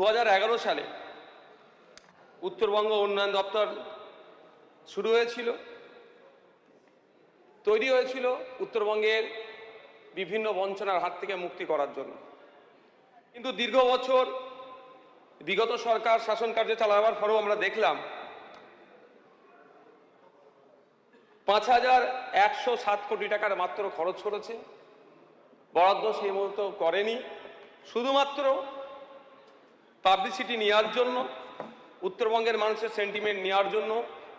2011 সালে উত্তরবঙ্গ উন্নয়ন দপ্তর শুরু হয়েছিল, তৈরি হয়েছিল উত্তরবঙ্গের বিভিন্ন বঞ্চনার হাত থেকে মুক্তি করার জন্য। কিন্তু দীর্ঘ বছর বিগত সরকার শাসন কার্য চালাবার পরেও আমরা দেখলাম 5,107 কোটি টাকার মাত্র খরচ করেছে, বরাদ্দ সেই মতো করেনি। শুধুমাত্র পাবলিসিটি নেওয়ার জন্য, উত্তরবঙ্গের মানুষের সেন্টিমেন্ট নেওয়ার জন্য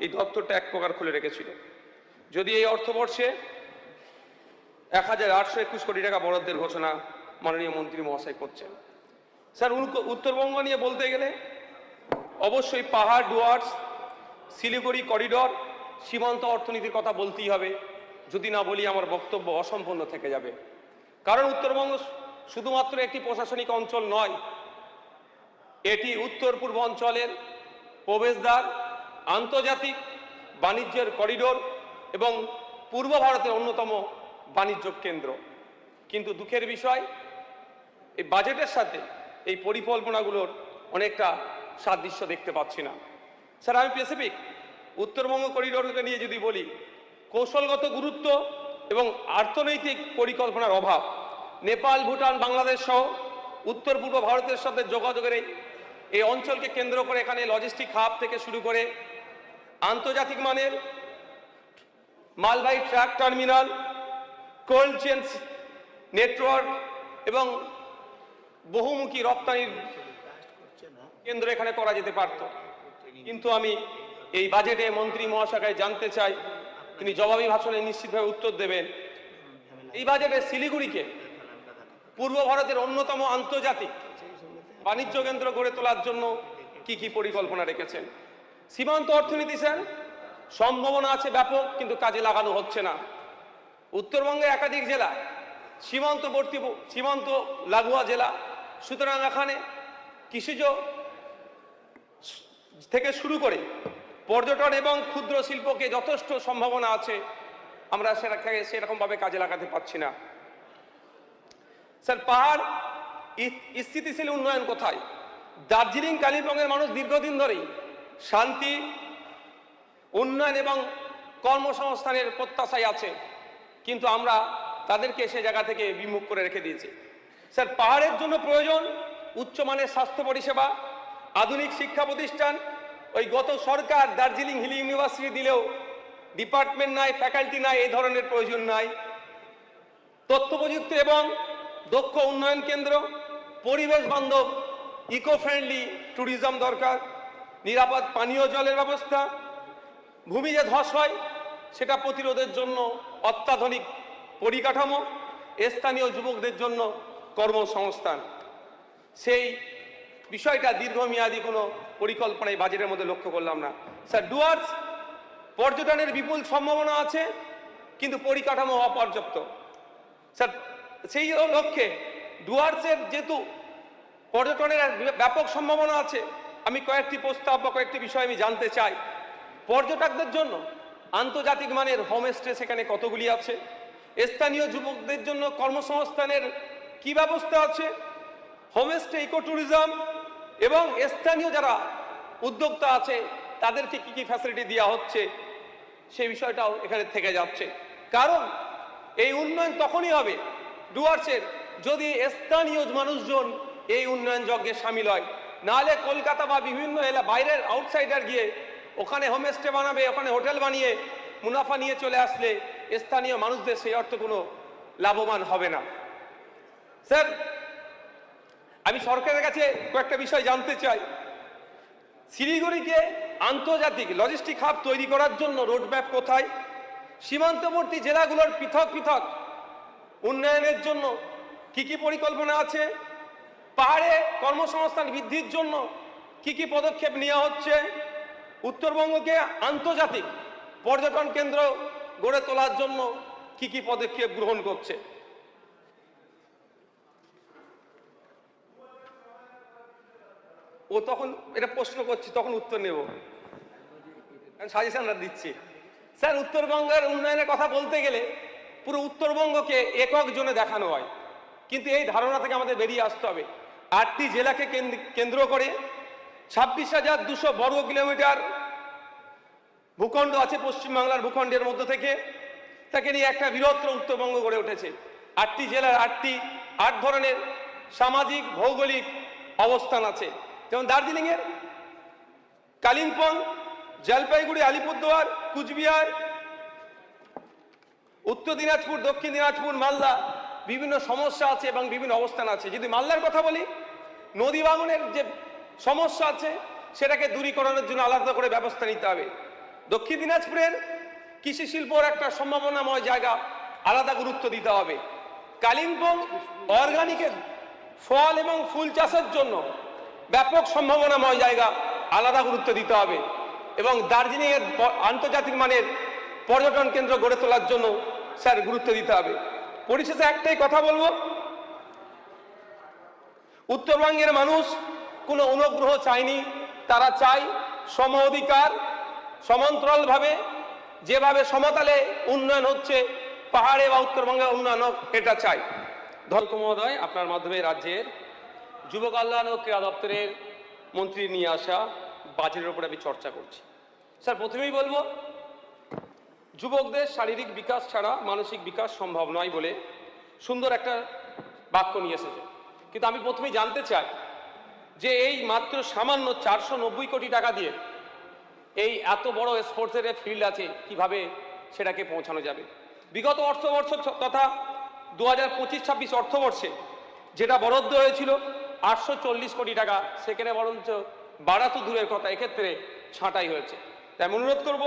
এই দপ্তরটা এক প্রকার খুলে রেখেছিল। যদি এই অর্থবর্ষে 1,821 কোটি টাকা বরাদ্দের ঘোষণা মাননীয় মন্ত্রী মহাশয় করছেন। স্যার, উত্তরবঙ্গ নিয়ে বলতে গেলে অবশ্যই পাহাড়, ডুয়ার্স, শিলিগুড়ি করিডর, সীমান্ত অর্থনীতির কথা বলতেই হবে। যদি না বলি আমার বক্তব্য অসম্পূর্ণ থেকে যাবে। কারণ উত্তরবঙ্গ শুধুমাত্র একটি প্রশাসনিক অঞ্চল নয়, এটি উত্তর পূর্ব অঞ্চলের প্রবেশদ্বার, আন্তর্জাতিক বাণিজ্যের করিডোর এবং পূর্ব ভারতের অন্যতম বাণিজ্য কেন্দ্র। কিন্তু দুঃখের বিষয়, এই বাজেটের সাথে এই পরিকল্পনাগুলোর অনেকটা সাদৃশ্য দেখতে পাচ্ছি না। স্যার, আমি স্পেসিফিক উত্তরবঙ্গ করিডোরকে নিয়ে যদি বলি, কৌশলগত গুরুত্ব এবং অর্থনৈতিক পরিকল্পনার অভাব। নেপাল, ভুটান, বাংলাদেশ সহ উত্তর পূর্ব ভারতের সাথে যোগাযোগের এই অঞ্চলকে কেন্দ্র করে এখানে লজিস্টিক হাব থেকে শুরু করে আন্তর্জাতিক মানের মালবাহী truck terminal, cold chain network এবং বহুমুখী রপ্তানির কেন্দ্র এখানে করা যেতে পারত। কিন্তু আমি এই বাজেটে মন্ত্রী মহাশয়কে জানতে চাই, তিনি জবাবি ভাষণে নিশ্চিতভাবে উত্তর দেবেন, এই বাজেটে শিলিগুড়িকে পূর্ব ভারতের অন্যতম আন্তর্জাতিক বাণিজ্য কেন্দ্র গড়ে তোলার জন্য কি কি পরিকল্পনা রেখেছেন। সীমান্ত অর্থনীতি স্যার, সম্ভাবনা আছে ব্যাপক, কিন্তু কাজে লাগানো হচ্ছে না। উত্তরবঙ্গের একাধিক জেলা সীমান্তবর্তী, সীমান্ত লাগোয়া জেলা, সুতরাং এখানে কৃষিজ থেকে শুরু করে পর্যটন এবং ক্ষুদ্র শিল্পকে যথেষ্ট সম্ভাবনা আছে, আমরা সেরকমভাবে কাজে লাগাতে পারছি না। স্যার, পাহাড় স্থিতিশীল উন্নয়ন কোথায়? দার্জিলিং, কালিম্পংয়ের মানুষ দীর্ঘদিন ধরেই শান্তি, উন্নয়ন এবং কর্মসংস্থানের প্রত্যাশায় আছে, কিন্তু আমরা তাদেরকে সে জায়গা থেকে বিমুখ করে রেখে দিয়েছি। স্যার, পাহাড়ের জন্য প্রয়োজন উচ্চমানের স্বাস্থ্য পরিষেবা, আধুনিক শিক্ষা প্রতিষ্ঠান। ওই গত সরকার দার্জিলিং হিল ইউনিভার্সিটি দিলেও ডিপার্টমেন্ট নাই, ফ্যাকাল্টি নাই, এই ধরনের প্রয়োজন নাই। তথ্য প্রযুক্তি এবং দক্ষ উন্নয়ন কেন্দ্র, পরিবেশ বান্ধব ইকো ফ্রেন্ডলি ট্যুরিজম দরকার, নিরাপদ পানীয় জলের ব্যবস্থা, ভূমি যে ধস হয় সেটা প্রতিরোধের জন্য অত্যাধুনিক পরিকাঠামো, স্থানীয় যুবকদের জন্য কর্মসংস্থান। সেই বিষয়টা দীর্ঘমেয়াদী কোনো পরিকল্পনায় বাজেটের মধ্যে লক্ষ্য করলাম না। স্যার, ডুয়ার্স, পর্যটনের বিপুল সম্ভাবনা আছে, কিন্তু পরিকাঠামো অপর্যাপ্ত। স্যার, সেই লক্ষ্যে ডুয়ার্সের যেহেতু পর্যটনের ব্যাপক সম্ভাবনা আছে, আমি কয়েকটি প্রস্তাব বা কয়েকটি বিষয় আমি জানতে চাই। পর্যটকদের জন্য আন্তর্জাতিক মানের হোমস্টে সেখানে কতগুলি আছে? স্থানীয় যুবকদের জন্য কর্মসংস্থানের কি ব্যবস্থা আছে? হোমস্টে, ইকো ট্যুরিজম এবং স্থানীয় যারা উদ্যোক্তা আছে তাদেরকে কি কি ফ্যাসিলিটি দেওয়া হচ্ছে, সেই বিষয়টাও এখানে থেকে যাচ্ছে। কারণ এই উন্নয়ন তখনই হবে ডুয়ার্সের যদি স্থানীয় মানুষজন এই উন্নয়ন যজ্ঞে সামিল হয়। নাহলে কলকাতা বা বিভিন্ন বাইরের আউটসাইডার গিয়ে ওখানে হোমস্টে বানাবে, ওখানে হোটেল বানিয়ে মুনাফা নিয়ে চলে আসলে স্থানীয় মানুষদের সেই অর্থে কোনো লাভবান হবে না। স্যার, আমি সরকারের কাছে কয়েকটা বিষয় জানতে চাই। শিলিগুড়িকে আন্তর্জাতিক লজিস্টিক হাব তৈরি করার জন্য রোডম্যাপ কোথায়? সীমান্তবর্তী জেলাগুলোর পৃথক পৃথক উন্নয়নের জন্য কি কি পরিকল্পনা আছে? পাহাড়ে কর্মসংস্থান বৃদ্ধির জন্য কি কি পদক্ষেপ নেওয়া হচ্ছে? উত্তরবঙ্গকে আন্তর্জাতিক পর্যটন কেন্দ্র গড়ে তোলার জন্য কি কি পদক্ষেপ গ্রহণ করছে? ও তখন এটা প্রশ্ন করছি, তখন উত্তর নেব, সাজেশন দিচ্ছি। স্যার, উত্তরবঙ্গের উন্নয়নের কথা বলতে গেলে পুরো উত্তরবঙ্গকে একক জনে দেখানো হয়, কিন্তু এই ধারণা থেকে আমাদের বেরিয়ে আসতে হবে। 8টি জেলাকে কেন্দ্র করে 26,200 বর্গ কিলোমিটার ভূখণ্ড আছে পশ্চিমবাংলার ভূখণ্ডের মধ্য থেকে, তাকে নিয়ে একটা বৃহত্তর উত্তরবঙ্গ গড়ে উঠেছে। 8টি জেলার 8 ধরনের সামাজিক ভৌগোলিক অবস্থান আছে, যেমন দার্জিলিংয়ের কালিম্পং, জলপাইগুড়ি, আলিপুরদুয়ার, কুচবিহার, উত্তর দিনাজপুর, দক্ষিণ দিনাজপুর, মালদা বিভিন্ন সমস্যা আছে এবং বিভিন্ন অবস্থান আছে। যদি মালদার কথা বলি, নদী ভাঙনের যে সমস্যা আছে সেটাকে দূরীকরণের জন্য আলাদা করে ব্যবস্থা নিতে হবে। দক্ষিণ দিনাজপুরের কৃষি শিল্পর একটা সম্ভাবনাময় জায়গা, আলাদা গুরুত্ব দিতে হবে। কালিম্পং অর্গানিকের ফল এবং ফুল চাষের জন্য ব্যাপক সম্ভাবনাময় জায়গা, আলাদা গুরুত্ব দিতে হবে। এবং দার্জিলিংয়ের আন্তর্জাতিক মানের পর্যটন কেন্দ্র গড়ে তোলার জন্য স্যার গুরুত্ব দিতে হবে। পরিশেষে একটাই কথা বলবো, উত্তরবঙ্গের মানুষ কোনো অনুগ্রহ চায়নি, তারা চায় সম অধিকার। সমান্তরালভাবে যেভাবে সমতলে উন্নয়ন হচ্ছে, পাহাড়ে বা উত্তরবঙ্গে উন্নয়ন হোক, এটা চাই। ধর্ম মহোদয়, আপনার মাধ্যমে রাজ্যের যুব কল্যাণ ও ক্রীড়া দপ্তরের মন্ত্রী নিয়ে আসা বাজেটের উপরে আমি চর্চা করছি। স্যার, প্রথমেই বলবো, যুবকদের শারীরিক বিকাশ ছাড়া মানসিক বিকাশ সম্ভব নয় বলে সুন্দর একটা বাক্য নিয়ে এসেছে। কিন্তু আমি প্রথমেই জানতে চাই যে এই মাত্র সামান্য 490 কোটি টাকা দিয়ে এই এত বড় স্পোর্টসের ফিল্ড আছে, কিভাবে সেটাকে পৌঁছানো যাবে? বিগত অর্থবর্ষ তথা 2025-26 অর্থবর্ষে যেটা বরাদ্দ হয়েছিল 840 কোটি টাকা, সেখানে বরঞ্চ বাড়া তো দূরের কথা, এক্ষেত্রে ছাঁটাই হয়েছে। তাই আমি অনুরোধ করব,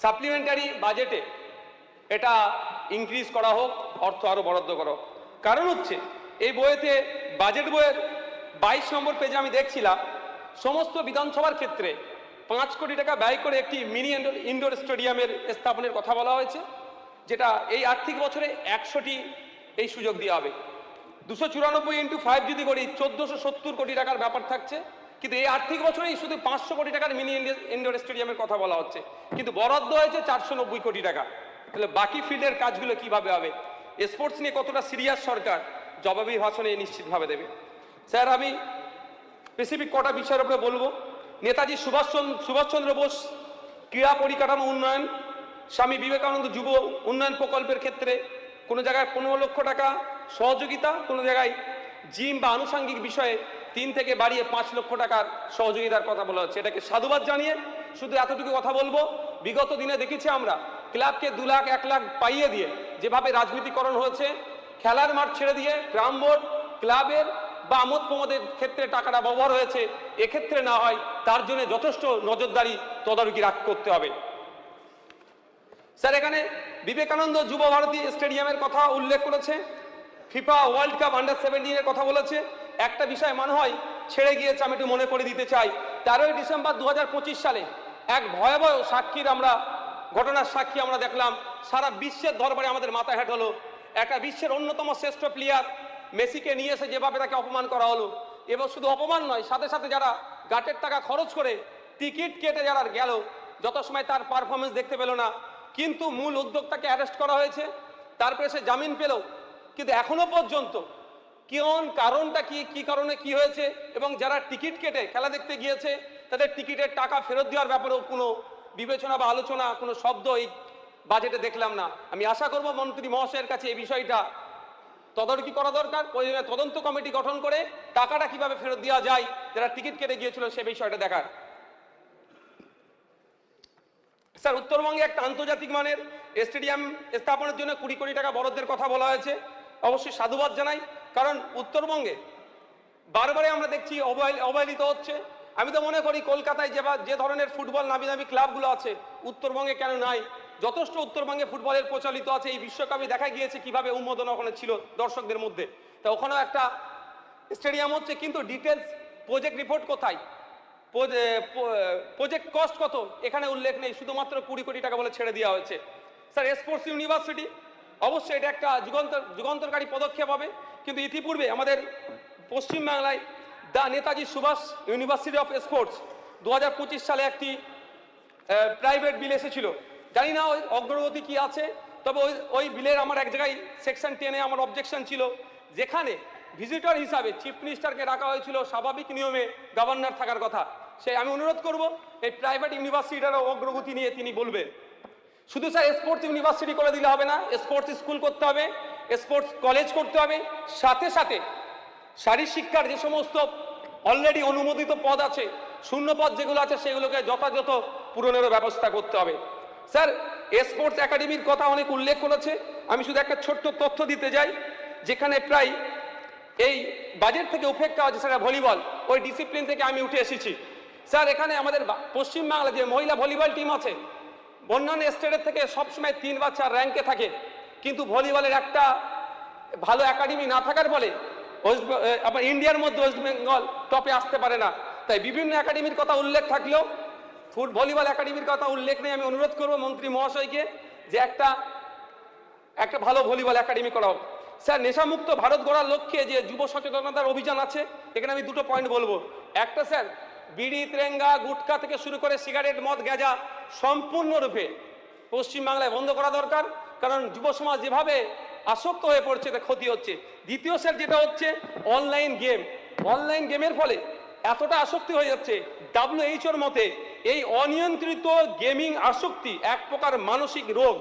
সাপ্লিমেন্টারি বাজেটে এটা ইনক্রিজ করা হোক, অর্থ আরও বরাদ্দ করা হোক। কারণ হচ্ছে, এই বইয়েতে বাজেট বইয়ের 22 নম্বর পেজে আমি দেখছিলাম, সমস্ত বিধানসভার ক্ষেত্রে 5 কোটি টাকা ব্যয় করে একটি মিনি ইনডোর স্টেডিয়ামের স্থাপনের কথা বলা হয়েছে, যেটা এই আর্থিক বছরে 100টি এই সুযোগ দেওয়া হবে। 294 × 5 যদি করি 1470 কোটি টাকার ব্যাপার থাকছে, কিন্তু এই আর্থিক বছরেই শুধু 500 কোটি টাকার মিনি ইনডোর স্টেডিয়ামের কথা বলা হচ্ছে, কিন্তু বরাদ্দ হয়েছে 490 কোটি টাকা। তাহলে বাকি ফিল্ডের কাজগুলো কিভাবে হবে? স্পোর্টস নিয়ে কতটা সিরিয়াস সরকার, জবাবি ভাষণে নিশ্চিতভাবে দেবে। স্যার, আমি স্পেসিফিক কটা বিষয়ের উপরে বলবো। নেতাজি সুভাষচন্দ্র বোস ক্রীড়া পরিকাঠামো উন্নয়ন, স্বামী বিবেকানন্দ যুব উন্নয়ন প্রকল্পের ক্ষেত্রে কোনো জায়গায় 15 লক্ষ টাকা সহযোগিতা, কোনো জায়গায় জিম বা আনুষঙ্গিক বিষয়ে 3 থেকে বাড়িয়ে 5 লক্ষ টাকার সহযোগিতার কথা বলা হচ্ছে। এটাকে সাধুবাদ জানিয়ে শুধু এতটুকু কথা বলবো, বিগত দিনে দেখেছি আমরা ক্লাবকে 2 লাখ 1 লাখ পাইয়ে দিয়ে যেভাবে রাজনীতিকরণ হয়েছে, খেলার মাঠ ছেড়ে দিয়ে গ্রাম বোর্ড, ক্লাবের বা আমোদ প্রমোদের ক্ষেত্রে টাকাটা ব্যবহার হয়েছে, এক্ষেত্রে না হয় তার জন্য যথেষ্ট নজরদারি তদারকি করতে হবে। স্যার, এখানে বিবেকানন্দ যুব ভারতী স্টেডিয়ামের কথা উল্লেখ করেছে, ফিফা ওয়ার্ল্ড কাপ আন্ডার-17 এর কথা বলেছে। একটা বিষয় মনে হয় ছেড়ে গিয়েছে, আমি একটু মনে করে দিতে চাই। 13ই ডিসেম্বর 2025 সালে এক ভয়াবহ ঘটনার সাক্ষী আমরা দেখলাম। সারা বিশ্বের দরবারে আমাদের মাথা হেঁট হলো। একটা বিশ্বের অন্যতম শ্রেষ্ঠ প্লেয়ার মেসিকে নিয়ে এসে যেভাবে তাকে অপমান করা হলো, এবং শুধু অপমান নয়, সাথে সাথে যারা গাটের টাকা খরচ করে টিকিট কেটে যারা গেল, যত সময় তার পারফরমেন্স দেখতে পেল না, কিন্তু মূল উদ্যোক্তাকে অ্যারেস্ট করা হয়েছে, তারপরে সে জামিন পেল, কিন্তু এখনো পর্যন্ত কারণটা কি কারণে কি হয়েছে, এবং যারা টিকিট কেটে খেলা দেখতে গিয়েছে তাদের টিকিটের টাকা ফেরত দেওয়ার ব্যাপারেও কোনো বিবেচনা বা আলোচনা, কোনো শব্দ এই বাজেটে দেখলাম না। আমি আশা করব মন্ত্রী মহাশয়ের কাছে এই বিষয়টা তদারকি করা দরকার, প্রয়োজনে তদন্ত কমিটি গঠন করে টাকাটা কিভাবে ফেরত দেওয়া যায় যারা টিকিট কেটে গিয়েছিল সে বিষয়টা দেখার। স্যার, উত্তরবঙ্গে একটা আন্তর্জাতিক মানের স্টেডিয়াম স্থাপনের জন্য 20 কোটি টাকা বরাদ্দের কথা বলা হয়েছে। অবশ্যই সাধুবাদ জানাই, কারণ উত্তরবঙ্গে বারবারে আমরা দেখছি অবহেলিত হচ্ছে। আমি তো মনে করি কলকাতায় যে ধরনের ফুটবল নামি দামি ক্লাবগুলো আছে, উত্তরবঙ্গে কেন নাই? যথেষ্ট উত্তরবঙ্গে ফুটবলের প্রচলিত আছে। এই বিশ্বকাপে দেখা গিয়েছে কিভাবে উন্মোদন ওখানে ছিল দর্শকদের মধ্যে। তা ওখানেও একটা স্টেডিয়াম হচ্ছে, কিন্তু ডিটেলস প্রজেক্ট রিপোর্ট কোথায়, প্রজেক্ট কস্ট কত, এখানে উল্লেখ নেই। শুধুমাত্র 20 কোটি টাকা বলে ছেড়ে দেওয়া হয়েছে। স্যার, স্পোর্টস ইউনিভার্সিটি, অবশ্যই এটা একটা যুগান্তরকারী পদক্ষেপ হবে, কিন্তু ইতিপূর্বে আমাদের পশ্চিমবাংলায় Netaji Subhas University of Sports 2025 সালে একটি প্রাইভেট বিল এসেছিল। জানি না ওই অগ্রগতি কি আছে, তবে ওই বিলের আমার এক জায়গায় সেকশন 10-এ আমার অবজেকশন ছিল, যেখানে ভিজিটর হিসাবে চিফ মিনিস্টারকে রাখা হয়েছিল, স্বাভাবিক নিয়মে গভর্নর থাকার কথা। সেই আমি অনুরোধ করব এই প্রাইভেট ইউনিভার্সিটিটারও অগ্রগতি নিয়ে তিনি বলবেন। শুধু স্যার স্পোর্টস ইউনিভার্সিটি করে দিলে হবে না, স্পোর্টস স্কুল করতে হবে, স্পোর্টস কলেজ করতে হবে, সাথে সাথে শারীরিক শিক্ষার যে সমস্ত অলরেডি অনুমোদিত পদ আছে, শূন্য পদ যেগুলো আছে সেগুলোকে যথাযথ পূরণেরও ব্যবস্থা করতে হবে। স্যার স্পোর্টস একাডেমির কথা অনেক উল্লেখ করেছে, আমি শুধু একটা ছোট্ট তথ্য দিতে যাই, যেখানে প্রায় এই বাজেট থেকে উপেক্ষা আছে সেটা ভলিবল, ওই ডিসিপ্লিন থেকে আমি উঠে এসেছি। স্যার এখানে আমাদের পশ্চিমবাংলা যে মহিলা ভলিবল টিম আছে অন্যান্য স্টেটের থেকে সবসময় 3 বা 4 র্যাঙ্কে থাকে, কিন্তু ভলিবলের একটা ভালো একাডেমি না থাকার ফলে আপনার ইন্ডিয়ার মধ্যে ওয়েস্ট বেঙ্গল টপে আসতে পারে না। তাই বিভিন্ন একাডেমির কথা উল্লেখ থাকলেও ভলিবল একাডেমির কথা উল্লেখ নেই। আমি অনুরোধ করব মন্ত্রী মহাশয়কে যে একটা ভালো ভলিবল একাডেমি করা হোক। স্যার নেশামুক্ত ভারত গড়ার লক্ষ্যে যে যুব সচেতনতার অভিযান আছে, এখানে আমি দুটো পয়েন্ট বলবো। একটা স্যার বিড়ি, তেরেঙ্গা, গুটখা থেকে শুরু করে সিগারেট, মদ, গাঁজা সম্পূর্ণরূপে পশ্চিমবাংলায় বন্ধ করা দরকার, কারণ যুব সমাজ যেভাবে আসক্ত হয়ে পড়ছে এতে ক্ষতি হচ্ছে। দ্বিতীয় স্যার যেটা হচ্ছে অনলাইন গেমের ফলে এতটা আসক্তি হয়ে যাচ্ছে, WHO মতে এই অনিয়ন্ত্রিত গেমিং আসক্তি এক প্রকার মানসিক রোগ,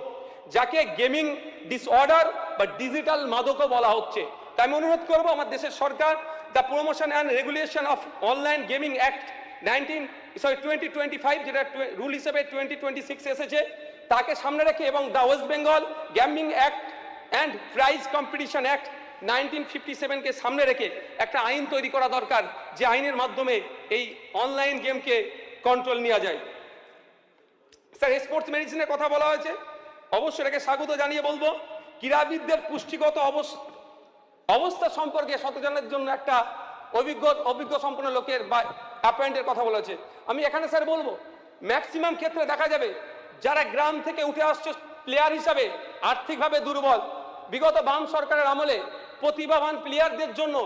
যাকে গেমিং ডিসঅর্ডার বা ডিজিটাল মাদকও বলা হচ্ছে। তাই আমি অনুরোধ করবো আমার দেশের সরকার the promotion and regulation of online gaming act 2025 যেটা রুল হিসেবে 2026 এসেছে, তাকে সামনে রেখে এবং the West Bengal gambling act and prize competition act 1957কে সামনে রেখে একটা আইন তৈরি করা দরকার, যে আইনের মাধ্যমে এই অনলাইন গেমকে কন্ট্রোল নেওয়া যায়। স্যার স্পোর্টস মেডিসিনের কথা বলা হয়েছে, অবশ্যই এটাকে স্বাগত জানিয়ে বলবো ক্রীড়াবিদদের পুষ্টিগত অবস্থা সম্পর্কে সচেতনের জন্য একটা অভিজ্ঞ সম্পন্ন লোকের বা অ্যাপয়েন্টের কথা বলেছে। আমি এখানে স্যার বলবো ম্যাক্সিমাম ক্ষেত্রে দেখা যাবে যারা গ্রাম থেকে উঠে আসছে প্লেয়ার হিসাবে আর্থিকভাবে দুর্বল, বিগত বাম সরকারের আমলে প্রতিভাবান প্লেয়ারদের জন্য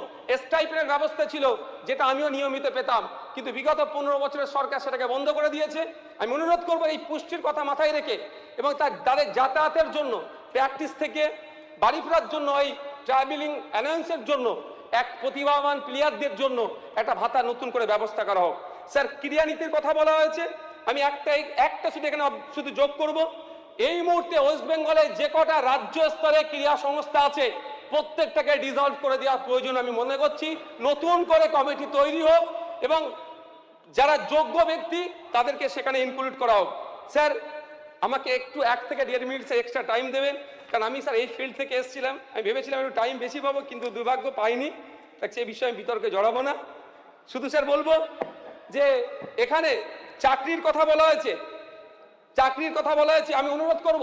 স্টাইপেন্ডের ব্যবস্থা ছিল, যেটা আমিও নিয়মিত পেতাম, কিন্তু বিগত 15 বছরের সরকার সেটাকে বন্ধ করে দিয়েছে। আমি অনুরোধ করবো এই পুষ্টির কথা মাথায় রেখে এবং তাদের যাতায়াতের জন্য, প্র্যাকটিস থেকে বাড়ি ফেরার জন্য, এই ট্রাভেলিং অ্যালায়েন্সের জন্য এক প্রতিভাবান প্লেয়ারদের জন্য একটা ভাতা নতুন করে ব্যবস্থা করা হোক। স্যার ক্রীড়ানীতির কথা বলা হয়েছে, আমি একটা শুধু এখানে শুধু যোগ করব, এই মুহূর্তে ওয়েস্ট বেঙ্গলে যে কটা রাজ্য স্তরে ক্রীড়া সংস্থা আছে প্রত্যেকটাকে ডিসলভ করে দেওয়ার প্রয়োজন আমি মনে করছি। নতুন করে কমিটি তৈরি হোক এবং যারা যোগ্য ব্যক্তি তাদেরকে সেখানে ইনক্লুড করা হোক। স্যার আমাকে একটু 1 থেকে 1.5 মিনিট এক্সট্রা টাইম দেবেন, কারণ আমি স্যার এই ফিল্ড থেকে এসেছিলাম, আমি ভেবেছিলাম একটু টাইম বেশি পাবো, কিন্তু দুর্ভাগ্য পাইনি। সে বিষয়ে আমি বিতর্কে জড়াবো না, শুধু স্যার বলবো যে এখানে চাকরির কথা বলা হয়েছে, আমি অনুরোধ করব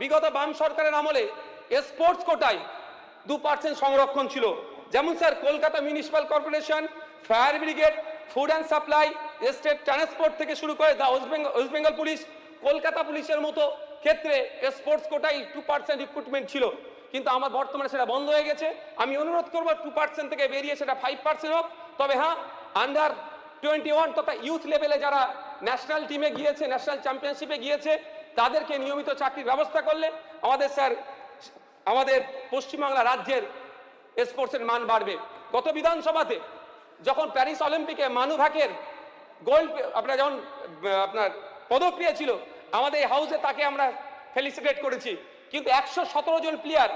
বিগত বাম সরকারের আমলে স্পোর্টস কোটায় 2% সংরক্ষণ ছিল। যেমন sir Kolkata municipal corporation, fire brigade, food and supply, state transport থেকে শুরু করে ওয়েস্ট বেঙ্গল পুলিশ, কলকাতা পুলিশের মতো ক্ষেত্রে স্পোর্টস কোটায় 2% রিক্রুটমেন্ট ছিল, কিন্তু আমার বর্তমানে সেটা বন্ধ হয়ে গেছে। আমি অনুরোধ করব 2% থেকে বেরিয়ে সেটা 5% হোক। তবে হ্যাঁ, আন্ডার 21 তথা ইউথ লেভেলে যারা ন্যাশনাল টিমে গিয়েছে, ন্যাশনাল চ্যাম্পিয়নশিপে গিয়েছে, তাদেরকে নিয়মিত চাকরির ব্যবস্থা করলে আমাদের পশ্চিমবাংলা রাজ্যের স্পোর্টসের মান বাড়বে। গত বিধানসভাতে যখন প্যারিস অলিম্পিকে মানু ভাকের গোল্ড যখন পদক পেয়েছিল, আমাদের এই হাউসে তাকে আমরা ফেলিসিটেট করেছি, কিন্তু 117 জন প্লেয়ার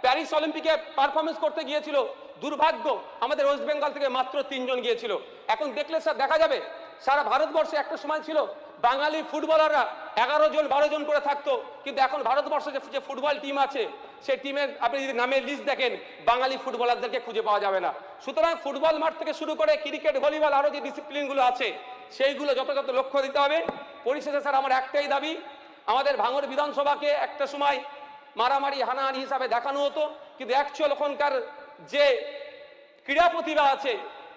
প্যারিস অলিম্পিকে পারফরমেন্স করতে গিয়েছিল, দুর্ভাগ্য আমাদের ওয়েস্ট বেঙ্গল থেকে মাত্র 3 জন গিয়েছিল। এখন দেখলে স্যার দেখা যাবে সারা ভারতবর্ষে একটা সময় ছিল বাঙালি ফুটবলাররা 11 জন 12 জন করে থাকতো, কিন্তু এখন ভারতবর্ষে যে ফুটবল টিম আছে সেই টিমের আপনি যদি নামের লিস্ট দেখেন বাঙালি ফুটবলারদেরকে খুঁজে পাওয়া যাবে না। সুতরাং ফুটবল মাঠ থেকে শুরু করে ক্রিকেট, ভলিবল, আরও যে ডিসিপ্লিনগুলো আছে সেইগুলো যথাযথ লক্ষ্য দিতে হবে। পরিশেষে স্যার আমার একটাই দাবি, আমাদের ভাঙড় বিধানসভাকে একটা সময় মারামারি হানাহানি হিসাবে দেখানো হতো, কিন্তু অ্যাকচুয়াল ওখানকার যে ক্রীড়া প্রতিভা আছে,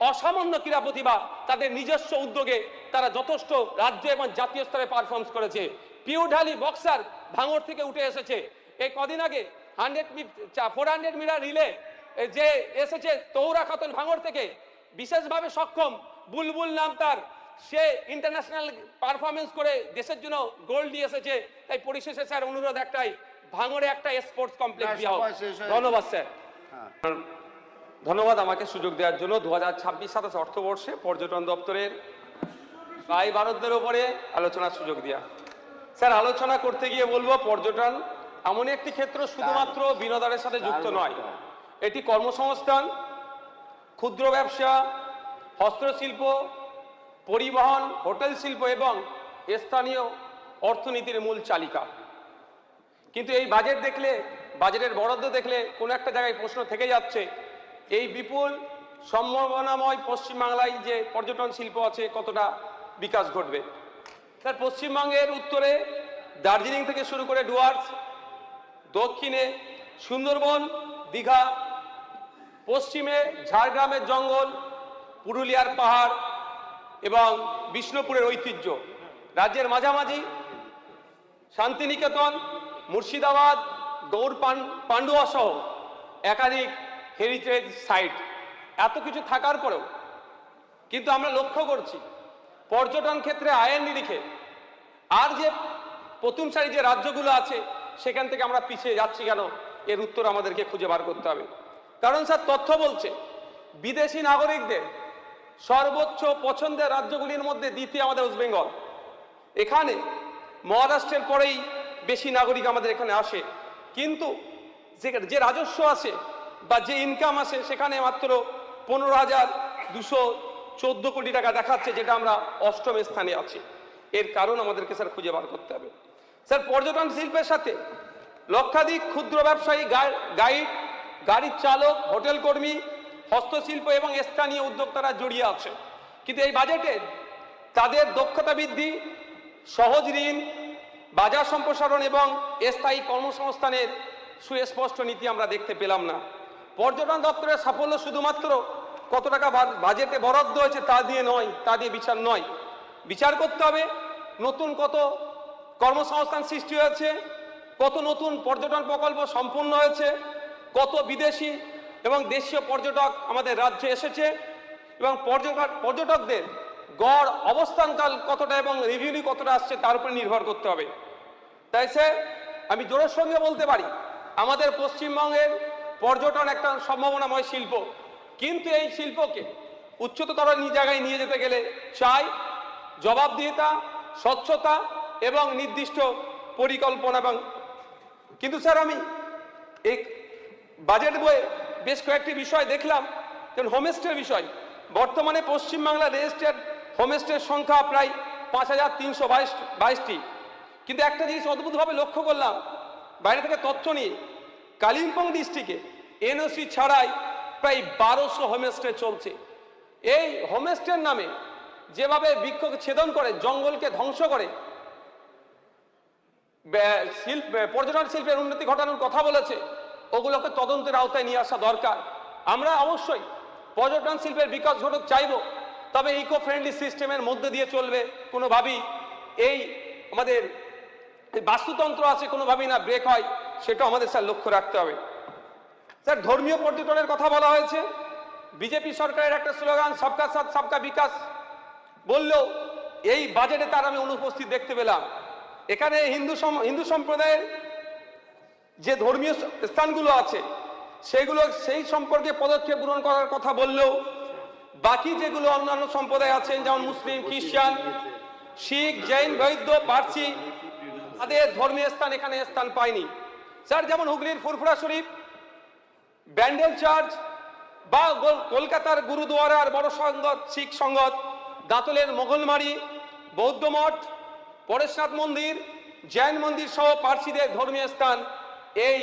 অসামান্য ক্রীড়া প্রতিভা, তাদের নিজস্ব উদ্যোগে তারা যথেষ্ট রাজ্য এবং জাতীয় স্তরে পারফর্মস করেছে। পিউঢালি বক্সার ভাঙড় থেকে উঠে এসেছে। এই কদিন আগে 400 মিটার রিলে যে এসেছে তৌরা খাতুন ভাঙড় থেকে, বিশেষভাবে সক্ষম, বুলবুল নাম তার, সে ইন্টারন্যাশনাল পারফরমেন্স করে দেশের জন্য গোল্ড নিয়ে এসেছে। তাই পরিশেষে স্যার অনুরোধ একটাই, ভাঙড়ে একটা স্পোর্টস কমপ্লেক্স দেওয়া হোক। ধন্যবাদ স্যার। ধন্যবাদ আমাকে সুযোগ দেওয়ার জন্য। 2026-27 অর্থবর্ষে পর্যটন দপ্তরের ব্যয় বরাদ্দের উপরে আলোচনার সুযোগ দেওয়া। স্যার, আলোচনা করতে গিয়ে বলবো, পর্যটন এমন একটি ক্ষেত্র শুধুমাত্র বিনোদনের সাথে যুক্ত নয়, এটি কর্মসংস্থান, ক্ষুদ্র ব্যবসা, হস্তশিল্প, পরিবহন, হোটেল শিল্প এবং স্থানীয় অর্থনীতির মূল চালিকা। কিন্তু এই বাজেট দেখলে, বাজেটের বরাদ্দ দেখলে কোনো একটা জায়গায় প্রশ্ন থেকে যাচ্ছে, এই বিপুল সম্ভাবনাময় পশ্চিমবাংলায় যে পর্যটন শিল্প আছে কতটা বিকাশ ঘটবে। স্যার, পশ্চিমবঙ্গের উত্তরে দার্জিলিং থেকে শুরু করে ডুয়ার্স, দক্ষিণে সুন্দরবন, দীঘা, পশ্চিমে ঝাড়গ্রামের জঙ্গল, পুরুলিয়ার পাহাড় এবং বিষ্ণুপুরের ঐতিহ্য, রাজ্যের মাঝামাঝি শান্তিনিকেতন, মুর্শিদাবাদ, গৌড় পান্ডুয়া সহ একাধিক হেরিটেজ সাইট। এত কিছু থাকার পরেও কিন্তু আমরা লক্ষ্য করছি পর্যটন ক্ষেত্রে আয়ের নিরিখে আর যে প্রথম সারি যে রাজ্যগুলো আছে সেখান থেকে আমরা পিছিয়ে যাচ্ছি কেন, এর উত্তর আমাদেরকে খুঁজে বার করতে হবে। কারণ স্যার, তথ্য বলছে বিদেশি নাগরিকদের সর্বোচ্চ পছন্দের রাজ্যগুলির মধ্যে দ্বিতীয় আমাদের ওয়েস্ট বেঙ্গল। এখানে মহারাষ্ট্রের পরেই বেশি নাগরিক আমাদের এখানে আসে, কিন্তু যে রাজস্ব আসে বা যে ইনকাম আসে সেখানে মাত্র 15,214 কোটি টাকা দেখাচ্ছে, যেটা আমরা অষ্টম স্থানে আছি। এর কারণ আমাদেরকে স্যার খুঁজে বার করতে হবে। স্যার, পর্যটন শিল্পের সাথে লক্ষাধিক ক্ষুদ্র ব্যবসায়ী, গাইড, গাড়ির চালক, হোটেল কর্মী, হস্তশিল্প এবং স্থানীয় উদ্যোক্তারা জড়িয়ে আছে। কিন্তু এই বাজেটে তাদের দক্ষতা বৃদ্ধি, সহজ ঋণ, বাজার সম্প্রসারণ এবং স্থায়ী কর্মসংস্থানের সুস্পষ্ট নীতি আমরা দেখতে পেলাম না। পর্যটন দপ্তরের সাফল্য শুধুমাত্র কত টাকা বাজেটে বরাদ্দ হয়েছে তা দিয়ে নয়, তা দিয়ে বিচার নয়। বিচার করতে হবে নতুন কত কর্মসংস্থান সৃষ্টি হয়েছে, কত নতুন পর্যটন প্রকল্প সম্পূর্ণ হয়েছে, কত বিদেশি এবং দেশীয় পর্যটক আমাদের রাজ্যে এসেছে এবং পর্যটকদের গড় অবস্থানকাল কতটা এবং রেভিনিউ কতটা আসছে তার উপরে নির্ভর করতে হবে। তাই স্যার, আমি জোরের সঙ্গে বলতে পারি আমাদের পশ্চিমবঙ্গের পর্যটন একটা সম্ভাবনাময় শিল্প, কিন্তু এই শিল্পকে উচ্চতর জায়গায় নিয়ে যেতে গেলে চাই জবাবদিহিতা, স্বচ্ছতা এবং নির্দিষ্ট পরিকল্পনা। এবং কিন্তু স্যার, আমি এই বাজেট বইয়ে বেশ কয়েকটি বিষয় দেখলাম, যেমন হোমস্টের বিষয়। বর্তমানে পশ্চিমবাংলার রেজিস্টার্ড হোমস্টের সংখ্যা প্রায় 5,322টি, কিন্তু একটা জিনিস অদ্ভুতভাবে লক্ষ্য করলাম বাইরে থেকে তথ্য নিয়ে, কালিম্পং ডিস্ট্রিক্টে এনওসি ছাড়াই প্রায় 1200 হোমস্টে চলছে। এই হোমস্টের নামে যেভাবে বৃক্ষকে ছেদন করে, জঙ্গলকে ধ্বংস করে পর্যটন শিল্পের উন্নতি ঘটানোর কথা বলেছে, ওগুলোকে তদন্তের আওতায় নিয়ে আসা দরকার। আমরা অবশ্যই পর্যটন শিল্পের বিকাশ ঘটক চাইব, তবে ইকো ফ্রেন্ডলি সিস্টেমের মধ্যে দিয়ে চলবে। কোনোভাবেই এই আমাদের বাস্তুতন্ত্র আছে কোনোভাবেই না ব্রেক হয়, সেটা আমাদের স্যার লক্ষ্য রাখতে হবে। স্যার, ধর্মীয় পর্যটনের কথা বলা হয়েছে। বিজেপি সরকারের একটা স্লোগান সবকা সাথ সবকা বিকাশ বললেও এই বাজেটে তার আমি অনুপস্থিত দেখতে পেলাম। এখানে হিন্দু সম্প্রদায়ের যে ধর্মীয় স্থানগুলো আছে সেগুলো সেই সম্পর্কে পদক্ষেপ গ্রহণ করার কথা বললেও বাকি যেগুলো অন্যান্য সম্প্রদায় আছেন, যেমন মুসলিম, খ্রিস্টান, শিখ, জৈন, বৌদ্ধ, পার্সি, তাদের ধর্মীয় স্থান এখানে স্থান পায়নি। স্যার, যেমন হুগলির ফুরফুরা শরীফ, ব্যান্ডেল চার্চ বা কলকাতার গুরুদুয়ারার বড় সংগত শিখ সংগত, দাঁতলের মোগলমারি বৌদ্ধ মঠ, পরেশনাথ মন্দির, জৈন মন্দির সহ পার্সিদের ধর্মীয় স্থান এই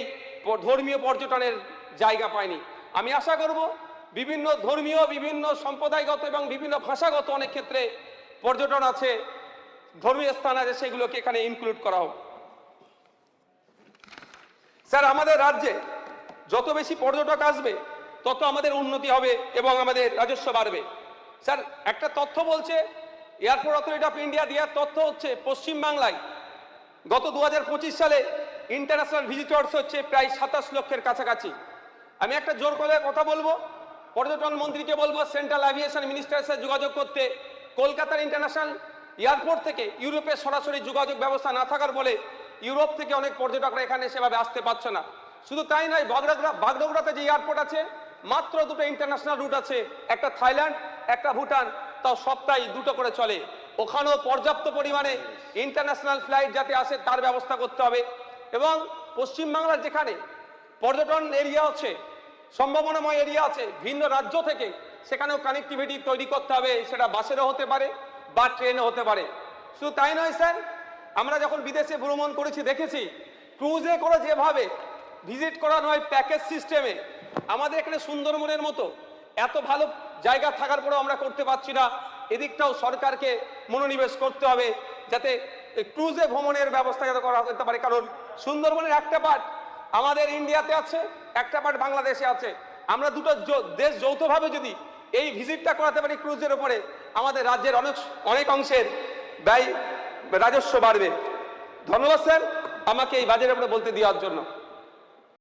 ধর্মীয় পর্যটনের জায়গা পায়নি। আমি আশা করব বিভিন্ন ধর্মীয়, বিভিন্ন সম্প্রদায়গত এবং বিভিন্ন ভাষাগত অনেক ক্ষেত্রে পর্যটন আছে, ধর্মীয় স্থান আছে, সেগুলোকে এখানে ইনক্লুড করা হোক। স্যার, আমাদের রাজ্যে যত বেশি পর্যটক আসবে তত আমাদের উন্নতি হবে এবং আমাদের রাজস্ব বাড়বে। স্যার, একটা তথ্য বলছে এয়ারপোর্ট অথরিটি অফ ইন্ডিয়া দেওয়ার তথ্য হচ্ছে পশ্চিমবাংলায় গত 2025 সালে ইন্টারন্যাশনাল ভিজিটর্স হচ্ছে প্রায় 27 লক্ষের কাছাকাছি। আমি একটা জোর করে কথা বলবো, পর্যটন মন্ত্রীকে বলবো সেন্ট্রাল এভিয়েশন মিনিস্টারের সাথে যোগাযোগ করতে। কলকাতার ইন্টারন্যাশনাল এয়ারপোর্ট থেকে ইউরোপের সরাসরি যোগাযোগ ব্যবস্থা না থাকার ফলে ইউরোপ থেকে অনেক পর্যটকরা এখানে সেভাবে আসতে পারছে না। শুধু তাই নয়, বাগডোগরাতে যে এয়ারপোর্ট আছে মাত্র দুটো ইন্টারন্যাশনাল রুট আছে, একটা থাইল্যান্ড, একটা ভুটান, তাও সপ্তাহে দুটো করে চলে। ওখানেও পর্যাপ্ত পরিমাণে ইন্টারন্যাশনাল ফ্লাইট যাতে আসে তার ব্যবস্থা করতে হবে। এবং পশ্চিমবাংলার যেখানে পর্যটন এরিয়া আছে, সম্ভাবনাময় এরিয়া আছে ভিন্ন রাজ্য থেকে, সেখানেও কানেক্টিভিটি তৈরি করতে হবে। সেটা বাসেরও হতে পারে বা ট্রেনও হতে পারে। শুধু তাই নয় স্যার, আমরা যখন বিদেশে ভ্রমণ করেছি দেখেছি ক্রুজে করে যেভাবে ভিজিট করানো হয় প্যাকেজ সিস্টেমে, আমাদের এখানে সুন্দরবনের মতো এত ভালো জায়গা থাকার পরেও আমরা করতে পারছি না। এদিকটাও সরকারকে মনোনিবেশ করতে হবে যাতে ক্রুজে ভ্রমণের ব্যবস্থা যাতে করা যেতে পারে। কারণ সুন্দরবনের একটা পার্ট আমাদের ইন্ডিয়াতে আছে, একটা পার্ট বাংলাদেশে আছে। আমরা দুটো দেশ যৌথভাবে যদি এই ভিজিটটা করাতে পারি ক্রুজের উপরে, আমাদের রাজ্যের অনেক অংশের ব্যয় রাজস্ব বাড়বে। ধন্যবাদ স্যার আমাকে এই বাজেটের উপরে বলতে দেওয়ার জন্য।